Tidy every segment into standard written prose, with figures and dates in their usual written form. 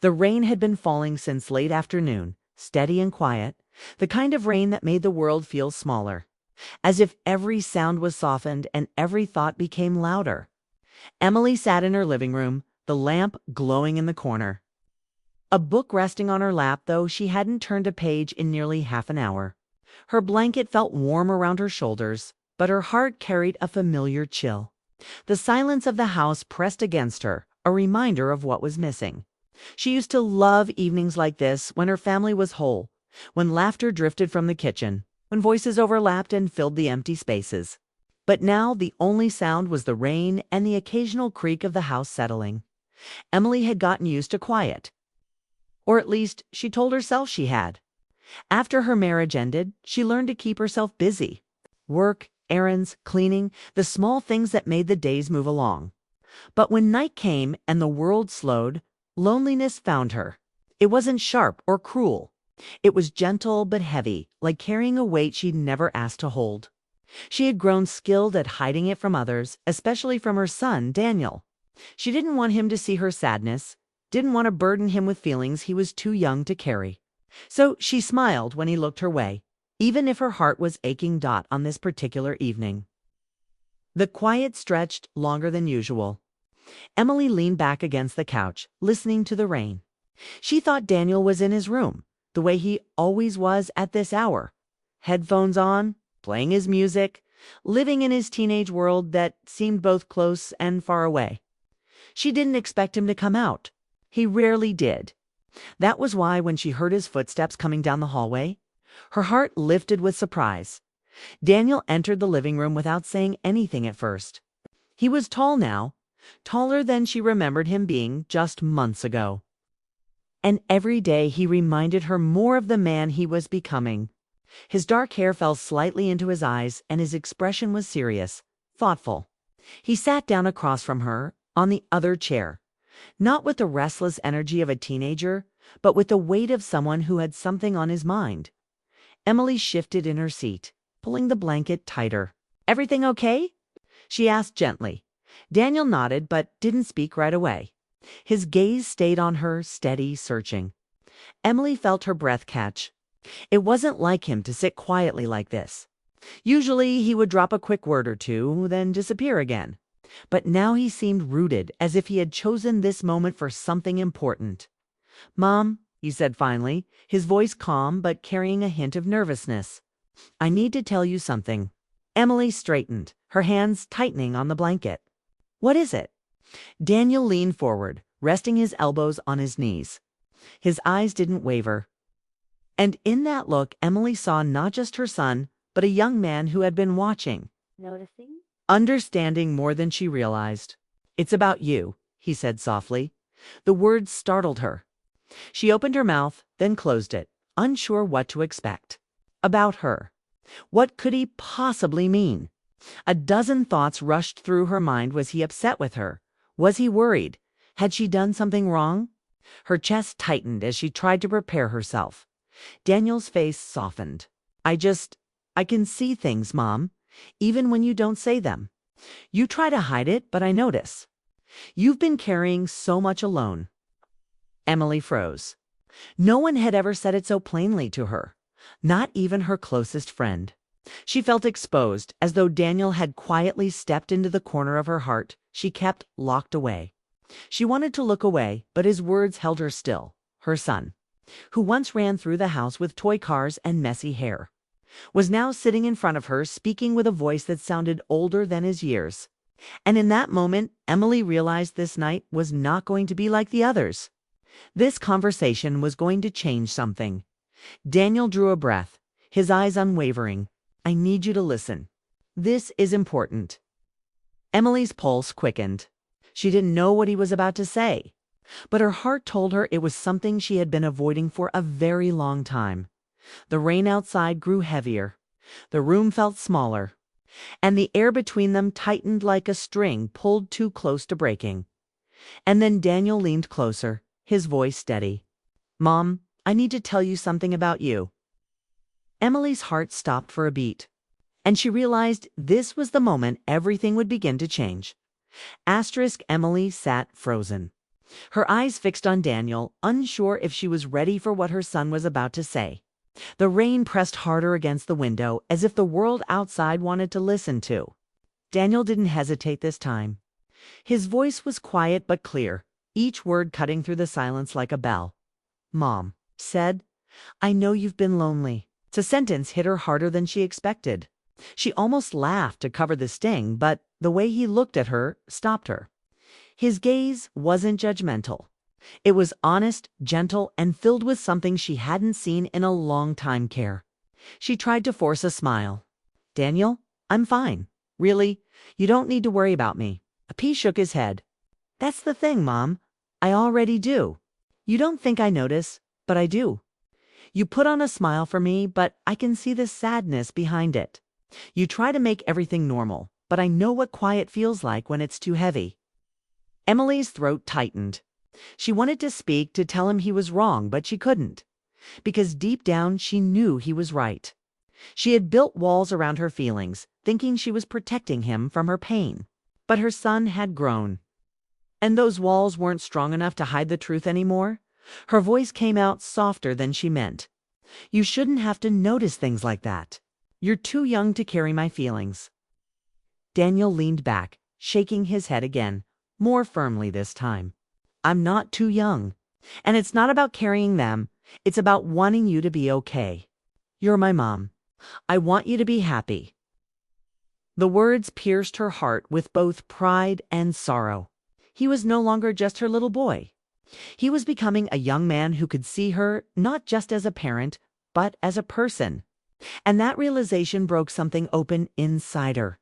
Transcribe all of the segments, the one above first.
The rain had been falling since late afternoon, steady and quiet, the kind of rain that made the world feel smaller, as if every sound was softened and every thought became louder. Emily sat in her living room, the lamp glowing in the corner. A book resting on her lap, though she hadn't turned a page in nearly half an hour. Her blanket felt warm around her shoulders, but her heart carried a familiar chill. The silence of the house pressed against her, a reminder of what was missing. She used to love evenings like this when her family was whole, when laughter drifted from the kitchen, when voices overlapped and filled the empty spaces. But now the only sound was the rain and the occasional creak of the house settling. Emily had gotten used to quiet. Or at least, she told herself she had. After her marriage ended, she learned to keep herself busy. Work, errands, cleaning, the small things that made the days move along. But when night came and the world slowed, loneliness found her. It wasn't sharp or cruel. It was gentle but heavy, like carrying a weight she'd never asked to hold. She had grown skilled at hiding it from others, especially from her son, Daniel. She didn't want him to see her sadness, didn't want to burden him with feelings he was too young to carry. So she smiled when he looked her way, even if her heart was aching on this particular evening. The quiet stretched longer than usual. Emily leaned back against the couch, listening to the rain. She thought Daniel was in his room, the way he always was at this hour. Headphones on, playing his music, living in his teenage world that seemed both close and far away. She didn't expect him to come out. He rarely did. That was why when she heard his footsteps coming down the hallway, her heart lifted with surprise. Daniel entered the living room without saying anything at first. He was tall now, taller than she remembered him being just months ago. And every day he reminded her more of the man he was becoming. His dark hair fell slightly into his eyes, and his expression was serious, thoughtful. He sat down across from her, on the other chair, not with the restless energy of a teenager, but with the weight of someone who had something on his mind. Emily shifted in her seat, pulling the blanket tighter. "Everything okay?" she asked gently. Daniel nodded, but didn't speak right away. His gaze stayed on her, steady, searching. Emily felt her breath catch. It wasn't like him to sit quietly like this. Usually he would drop a quick word or two, then disappear again. But now he seemed rooted, as if he had chosen this moment for something important. "Mom," he said finally, his voice calm but carrying a hint of nervousness. "I need to tell you something." Emily straightened, her hands tightening on the blanket. "What is it?" Daniel leaned forward, resting his elbows on his knees. His eyes didn't waver. And in that look, Emily saw not just her son, but a young man who had been watching. Noticing? Understanding more than she realized. "It's about you," he said softly. The words startled her. She opened her mouth, then closed it, unsure what to expect. About her. What could he possibly mean? A dozen thoughts rushed through her mind. Was he upset with her? Was he worried? Had she done something wrong? Her chest tightened as she tried to prepare herself. Daniel's face softened. I can see things, Mom, even when you don't say them. You try to hide it, but I notice. You've been carrying so much alone." Emily froze. No one had ever said it so plainly to her, not even her closest friend. She felt exposed, as though Daniel had quietly stepped into the corner of her heart she kept locked away. She wanted to look away, but his words held her still. Her son, who once ran through the house with toy cars and messy hair, was now sitting in front of her, speaking with a voice that sounded older than his years. And in that moment, Emily realized this night was not going to be like the others. This conversation was going to change something. Daniel drew a breath, his eyes unwavering. "I need you to listen. This is important." Emily's pulse quickened. She didn't know what he was about to say, but her heart told her it was something she had been avoiding for a very long time. The rain outside grew heavier. The room felt smaller, and the air between them tightened like a string pulled too close to breaking. And then Daniel leaned closer, his voice steady. "Mom, I need to tell you something about you." Emily's heart stopped for a beat, and she realized this was the moment everything would begin to change. Emily sat frozen. her eyes fixed on Daniel, unsure if she was ready for what her son was about to say. The rain pressed harder against the window, as if the world outside wanted to listen too. Daniel didn't hesitate this time. His voice was quiet but clear, each word cutting through the silence like a bell. "Mom," said, "I know you've been lonely." The sentence hit her harder than she expected. She almost laughed to cover the sting, but the way he looked at her stopped her. His gaze wasn't judgmental. It was honest, gentle, and filled with something she hadn't seen in a long time: care. She tried to force a smile. "Daniel, I'm fine. Really, you don't need to worry about me." He shook his head. "That's the thing, Mom. I already do. You don't think I notice, but I do. You put on a smile for me, but I can see the sadness behind it. You try to make everything normal, but I know what quiet feels like when it's too heavy." Emily's throat tightened. She wanted to speak, to tell him he was wrong, but she couldn't, because deep down she knew he was right. She had built walls around her feelings, thinking she was protecting him from her pain. But her son had grown, and those walls weren't strong enough to hide the truth anymore. Her voice came out softer than she meant. "You shouldn't have to notice things like that. You're too young to carry my feelings." Daniel leaned back, shaking his head again, more firmly this time. "I'm not too young. And it's not about carrying them. It's about wanting you to be okay. You're my mom. I want you to be happy." The words pierced her heart with both pride and sorrow. He was no longer just her little boy. He was becoming a young man who could see her not just as a parent, but as a person. And that realization broke something open inside her.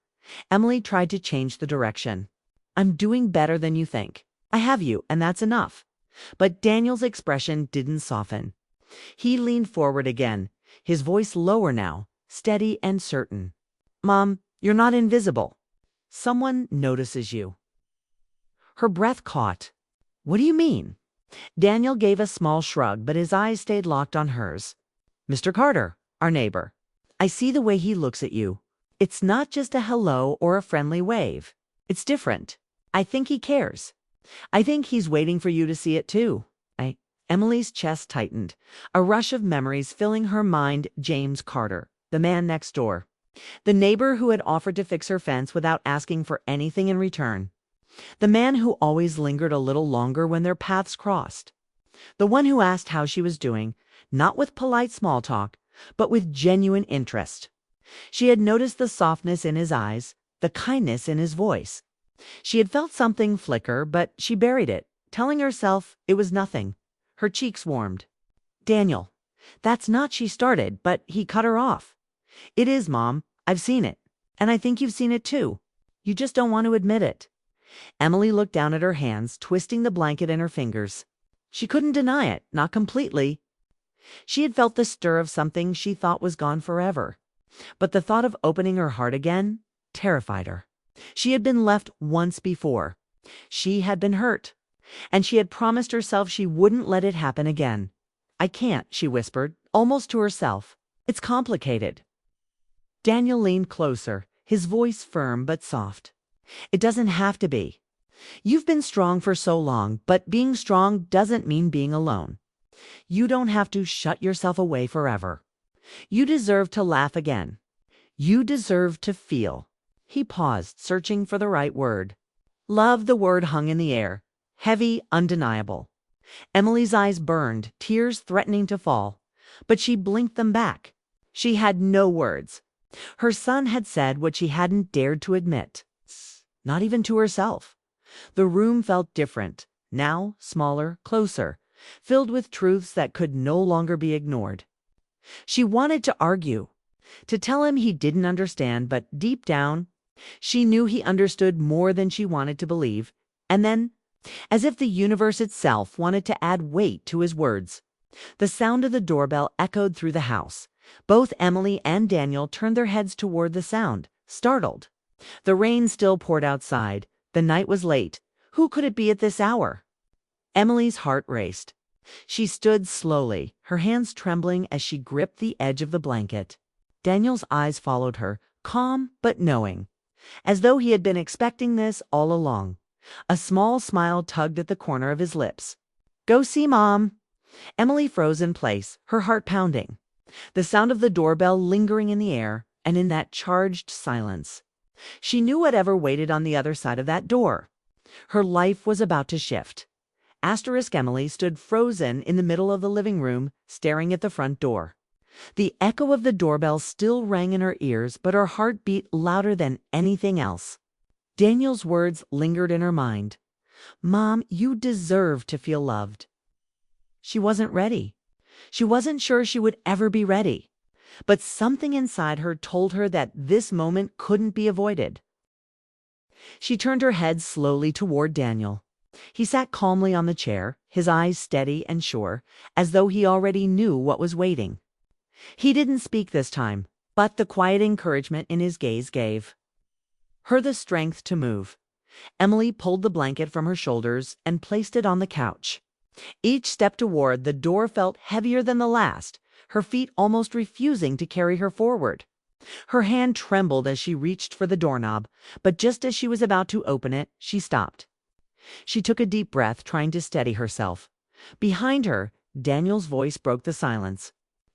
Emily tried to change the direction. "I'm doing better than you think. I have you, and that's enough." But Daniel's expression didn't soften. He leaned forward again, his voice lower now, steady and certain. "Mom, you're not invisible. Someone notices you." Her breath caught. "What do you mean?" Daniel gave a small shrug, but his eyes stayed locked on hers. "Mr. Carter, our neighbor. I see the way he looks at you. It's not just a hello or a friendly wave. It's different. I think he cares. I think he's waiting for you to see it too." Emily's chest tightened, a rush of memories filling her mind. James Carter, the man next door. The neighbor who had offered to fix her fence without asking for anything in return. The man who always lingered a little longer when their paths crossed. The one who asked how she was doing, not with polite small talk, but with genuine interest. She had noticed the softness in his eyes, the kindness in his voice. She had felt something flicker, but she buried it, telling herself it was nothing. Her cheeks warmed. "Daniel, that's not," she started, but he cut her off. "It is, Mom. I've seen it. And I think you've seen it too. You just don't want to admit it." Emily looked down at her hands, twisting the blanket in her fingers. She couldn't deny it, not completely. She had felt the stir of something she thought was gone forever. But the thought of opening her heart again terrified her. She had been left once before. She had been hurt. And she had promised herself she wouldn't let it happen again. "I can't," she whispered, almost to herself. "It's complicated." Daniel leaned closer, his voice firm but soft. "It doesn't have to be. You've been strong for so long, but being strong doesn't mean being alone. You don't have to shut yourself away forever. You deserve to laugh again. You deserve to feel." He paused, searching for the right word. Love, the word hung in the air, heavy, undeniable. Emily's eyes burned, tears threatening to fall, but she blinked them back. She had no words. Her son had said what she hadn't dared to admit, not even to herself. The room felt different, now smaller, closer, filled with truths that could no longer be ignored. She wanted to argue, to tell him he didn't understand, but deep down, she knew he understood more than she wanted to believe. And then, as if the universe itself wanted to add weight to his words, the sound of the doorbell echoed through the house. Both Emily and Daniel turned their heads toward the sound, startled. The rain still poured outside. The night was late. Who could it be at this hour? Emily's heart raced. She stood slowly, her hands trembling as she gripped the edge of the blanket. Daniel's eyes followed her, calm but knowing, as though he had been expecting this all along. A small smile tugged at the corner of his lips. "Go see Mom." Emily froze in place, her heart pounding. The sound of the doorbell lingering in the air, and in that charged silence. She knew whatever waited on the other side of that door. Her life was about to shift. Emily stood frozen in the middle of the living room, staring at the front door. The echo of the doorbell still rang in her ears, but her heart beat louder than anything else. Daniel's words lingered in her mind. "Mom, you deserve to feel loved." She wasn't ready. She wasn't sure she would ever be ready. But something inside her told her that this moment couldn't be avoided. She turned her head slowly toward Daniel. He sat calmly on the chair, his eyes steady and sure, as though he already knew what was waiting. He didn't speak this time, but the quiet encouragement in his gaze gave her the strength to move. Emily pulled the blanket from her shoulders and placed it on the couch. Each step toward the door felt heavier than the last, her feet almost refusing to carry her forward. Her hand trembled as she reached for the doorknob, but just as she was about to open it, she stopped. She took a deep breath, trying to steady herself. Behind her, Daniel's voice broke the silence.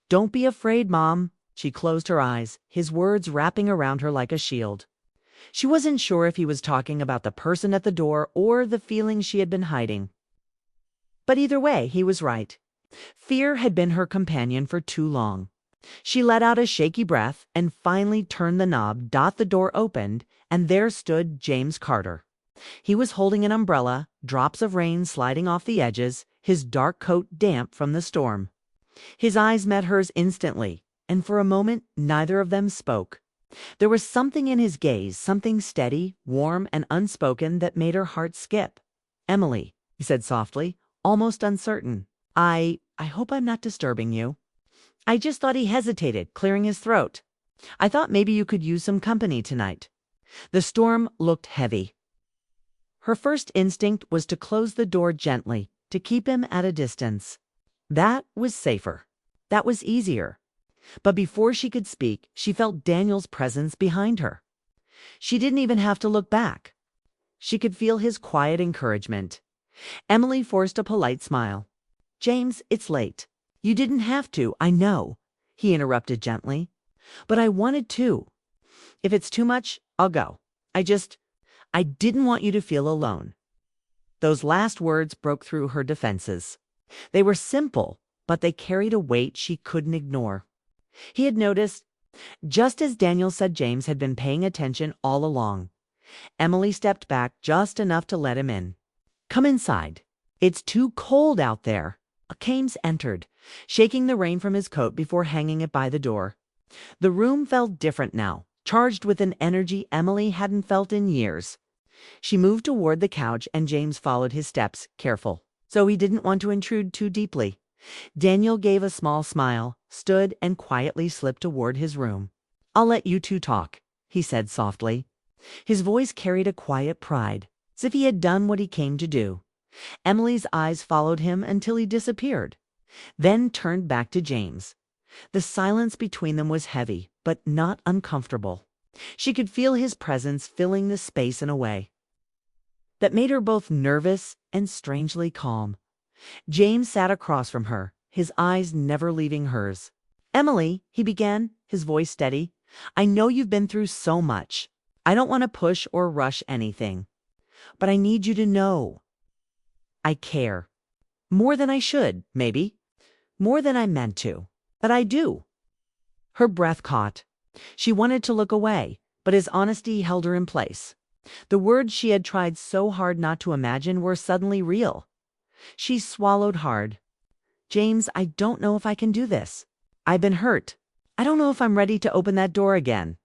"Don't be afraid, Mom." She closed her eyes, his words wrapping around her like a shield. She wasn't sure if he was talking about the person at the door or the feeling she had been hiding. But either way, he was right. Fear had been her companion for too long. She let out a shaky breath and finally turned the knob. The door opened, and there stood James Carter. He was holding an umbrella, drops of rain sliding off the edges, his dark coat damp from the storm. His eyes met hers instantly, and for a moment neither of them spoke. There was something in his gaze, something steady, warm, and unspoken that made her heart skip. "Emily," he said softly, almost uncertain. I hope I'm not disturbing you." I just thought he hesitated, clearing his throat. "I thought maybe you could use some company tonight." The storm looked heavy. Her first instinct was to close the door gently, to keep him at a distance. That was safer. That was easier. But before she could speak, she felt Daniel's presence behind her. She didn't even have to look back. She could feel his quiet encouragement. Emily forced a polite smile. "James, it's late. You didn't have to, I know," he interrupted gently. "But I wanted to. If it's too much, I'll go. I didn't want you to feel alone." Those last words broke through her defenses. They were simple, but they carried a weight she couldn't ignore. He had noticed, just as Daniel said James had been paying attention all along. Emily stepped back just enough to let him in. "Come inside. It's too cold out there." James entered, shaking the rain from his coat before hanging it by the door. The room felt different now, charged with an energy Emily hadn't felt in years. She moved toward the couch and James followed his steps, careful, so he didn't want to intrude too deeply. Daniel gave a small smile, stood, and quietly slipped toward his room. "I'll let you two talk," he said softly. His voice carried a quiet pride, as if he had done what he came to do. Emily's eyes followed him until he disappeared, then turned back to James. The silence between them was heavy, but not uncomfortable. She could feel his presence filling the space in a way that made her both nervous and strangely calm. James sat across from her, his eyes never leaving hers. "Emily," he began, his voice steady, "I know you've been through so much. I don't want to push or rush anything. But I need you to know I care. More than I should, maybe. More than I meant to. But I do." Her breath caught. She wanted to look away, but his honesty held her in place. The words she had tried so hard not to imagine were suddenly real. She swallowed hard. "James, I don't know if I can do this. I've been hurt. I don't know if I'm ready to open that door again."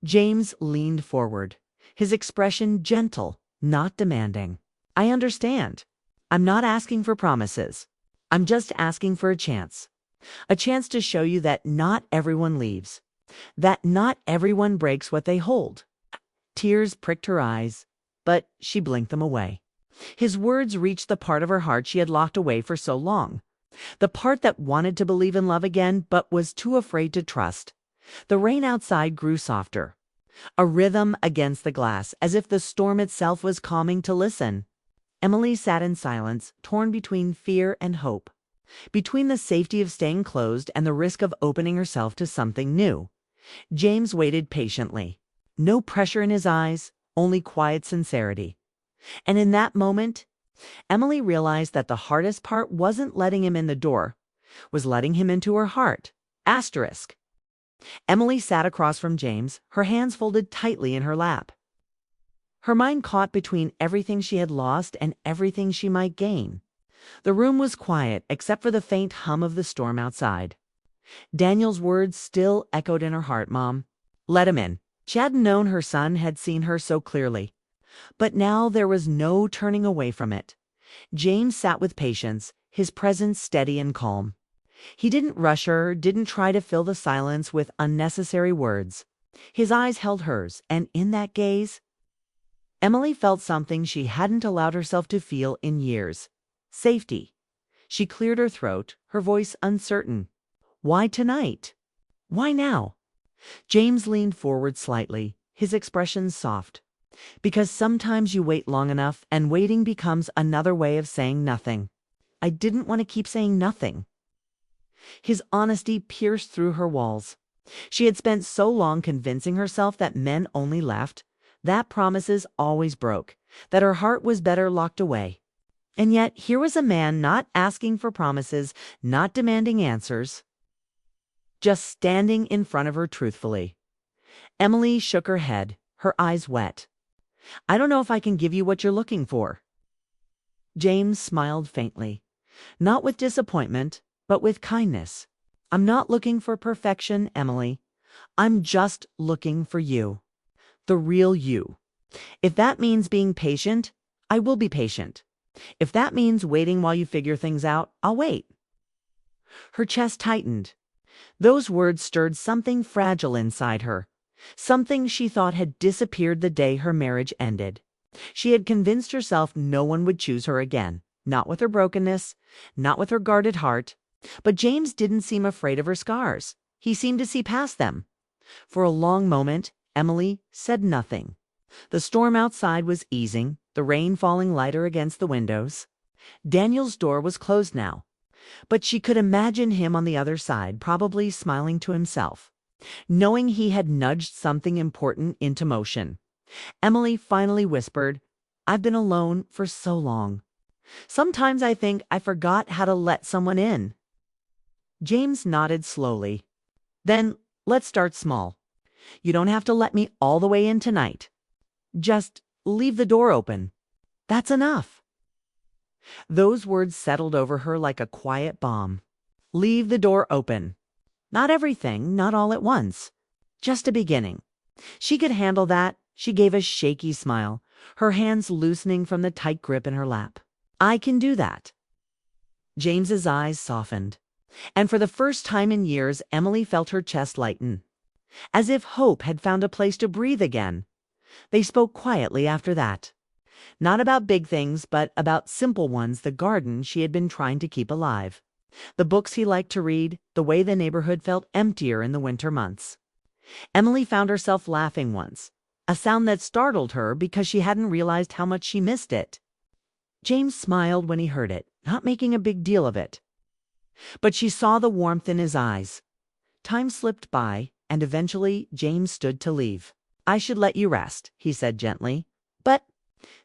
James leaned forward, his expression gentle, not demanding. "I understand. I'm not asking for promises. I'm just asking for a chance. A chance to show you that not everyone leaves. That not everyone breaks what they hold." Tears pricked her eyes, but she blinked them away. His words reached the part of her heart she had locked away for so long. The part that wanted to believe in love again, but was too afraid to trust. The rain outside grew softer. a rhythm against the glass, as if the storm itself was calming to listen. Emily sat in silence, torn between fear and hope, between the safety of staying closed and the risk of opening herself to something new. James waited patiently. No pressure in his eyes, only quiet sincerity. And in that moment, Emily realized that the hardest part wasn't letting him in the door, was letting him into her heart. Asterisk. Emily sat across from James, her hands folded tightly in her lap. Her mind caught between everything she had lost and everything she might gain. The room was quiet, except for the faint hum of the storm outside. Daniel's words still echoed in her heart. Mom, let him in. She hadn't known her son had seen her so clearly. But now there was no turning away from it. James sat with patience, his presence steady and calm. He didn't rush her, didn't try to fill the silence with unnecessary words. His eyes held hers, and in that gaze, Emily felt something she hadn't allowed herself to feel in years. Safety. She cleared her throat, her voice uncertain. Why tonight? Why now? James leaned forward slightly, his expression soft. Because sometimes you wait long enough, and waiting becomes another way of saying nothing. I didn't want to keep saying nothing. His honesty pierced through her walls. She had spent so long convincing herself that men only left, that promises always broke, that her heart was better locked away. And yet here was a man not asking for promises, not demanding answers, just standing in front of her truthfully. Emily shook her head, her eyes wet. I don't know if I can give you what you're looking for. James smiled faintly, not with disappointment, but with kindness. I'm not looking for perfection, Emily. I'm just looking for you. The real you. If that means being patient, I will be patient. If that means waiting while you figure things out, I'll wait. Her chest tightened. Those words stirred something fragile inside her, something she thought had disappeared the day her marriage ended. She had convinced herself no one would choose her again, not with her brokenness, not with her guarded heart. But James didn't seem afraid of her scars. He seemed to see past them. For a long moment, Emily said nothing. The storm outside was easing, the rain falling lighter against the windows. Daniel's door was closed now, but she could imagine him on the other side, probably smiling to himself, knowing he had nudged something important into motion. Emily finally whispered, I've been alone for so long. Sometimes I think I forgot how to let someone in. James nodded slowly. Then let's start small. You don't have to let me all the way in tonight. Just leave the door open. That's enough. Those words settled over her like a quiet bomb. Leave the door open. Not everything, not all at once. Just a beginning. She could handle that. She gave a shaky smile, her hands loosening from the tight grip in her lap. I can do that. James's eyes softened, and for the first time in years, Emily felt her chest lighten, as if hope had found a place to breathe again. They spoke quietly after that. Not about big things, but about simple ones, the garden she had been trying to keep alive, the books he liked to read, the way the neighborhood felt emptier in the winter months. Emily found herself laughing once, a sound that startled her because she hadn't realized how much she missed it. James smiled when he heard it, not making a big deal of it. But she saw the warmth in his eyes. Time slipped by, and eventually James stood to leave. I should let you rest, he said gently, but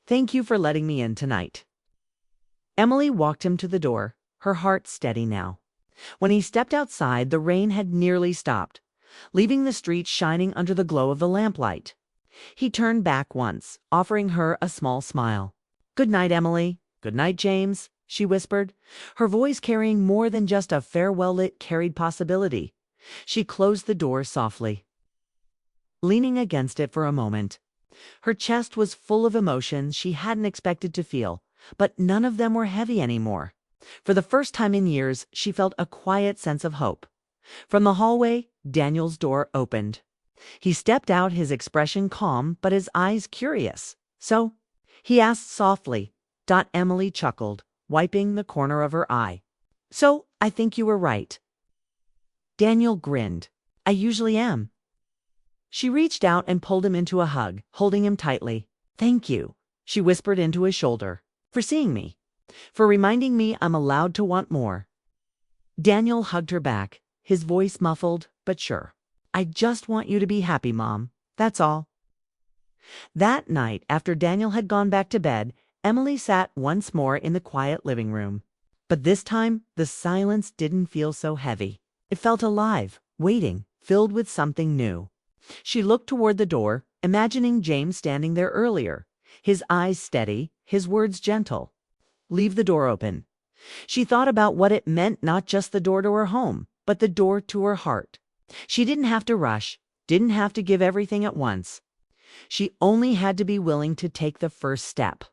thank you for letting me in tonight. Emily walked him to the door, her heart steady now. When he stepped outside, the rain had nearly stopped, leaving the street shining under the glow of the lamplight. He turned back once, offering her a small smile. Good night, Emily. Good night, James, she whispered, her voice carrying more than just a farewell-lit carried possibility. She closed the door softly, leaning against it for a moment. Her chest was full of emotions she hadn't expected to feel, but none of them were heavy anymore. For the first time in years, she felt a quiet sense of hope. From the hallway, Daniel's door opened. He stepped out, his expression calm, but his eyes curious. So, he asked softly. Emily chuckled, wiping the corner of her eye. So, I think you were right. Daniel grinned. I usually am. She reached out and pulled him into a hug, holding him tightly. "Thank you," she whispered into his shoulder, "for seeing me, for reminding me I'm allowed to want more." Daniel hugged her back, his voice muffled but sure. "I just want you to be happy, Mom. That's all." That night, after Daniel had gone back to bed, Emily sat once more in the quiet living room. But this time, the silence didn't feel so heavy. It felt alive, waiting, filled with something new. She looked toward the door, imagining James standing there earlier, his eyes steady, his words gentle. "Leave the door open." She thought about what it meant, not just the door to her home, but the door to her heart. She didn't have to rush, didn't have to give everything at once. She only had to be willing to take the first step.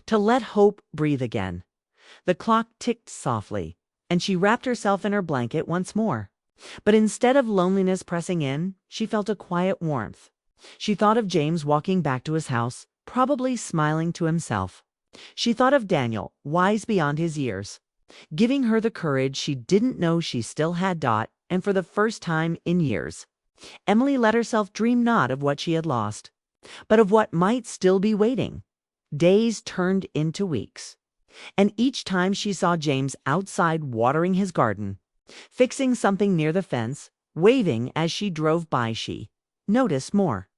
To let hope breathe again. The clock ticked softly, and she wrapped herself in her blanket once more. But instead of loneliness pressing in, she felt a quiet warmth. She thought of James walking back to his house, probably smiling to himself. She thought of Daniel, wise beyond his years, giving her the courage she didn't know she still had. And for the first time in years, Emily let herself dream not of what she had lost, but of what might still be waiting. Days turned into weeks, and each time she saw James outside watering his garden, fixing something near the fence, waving as she drove by, she noticed more.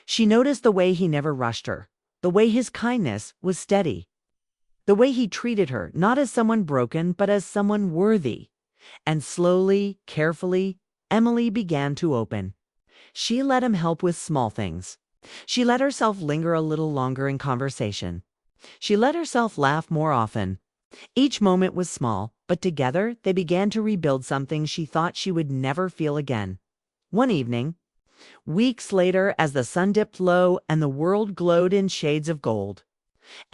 She noticed the way he never rushed her, the way his kindness was steady, the way he treated her not as someone broken but as someone worthy. And slowly, carefully, Emily began to open. She let him help with small things. She let herself linger a little longer in conversation. She let herself laugh more often. Each moment was small, but together they began to rebuild something she thought she would never feel again. One evening, weeks later, as the sun dipped low and the world glowed in shades of gold,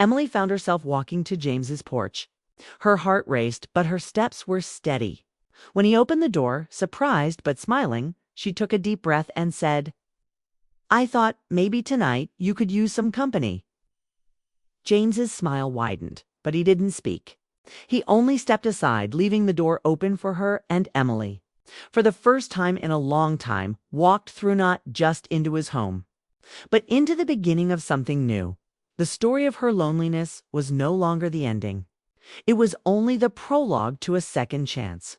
Emily found herself walking to James's porch. Her heart raced, but her steps were steady. When he opened the door, surprised but smiling, she took a deep breath and said, "I thought maybe tonight you could use some company." James's smile widened, but he didn't speak. He only stepped aside, leaving the door open for her, and Emily, for the first time in a long time, walked through not just into his home, but into the beginning of something new. The story of her loneliness was no longer the ending. It was only the prologue to a second chance.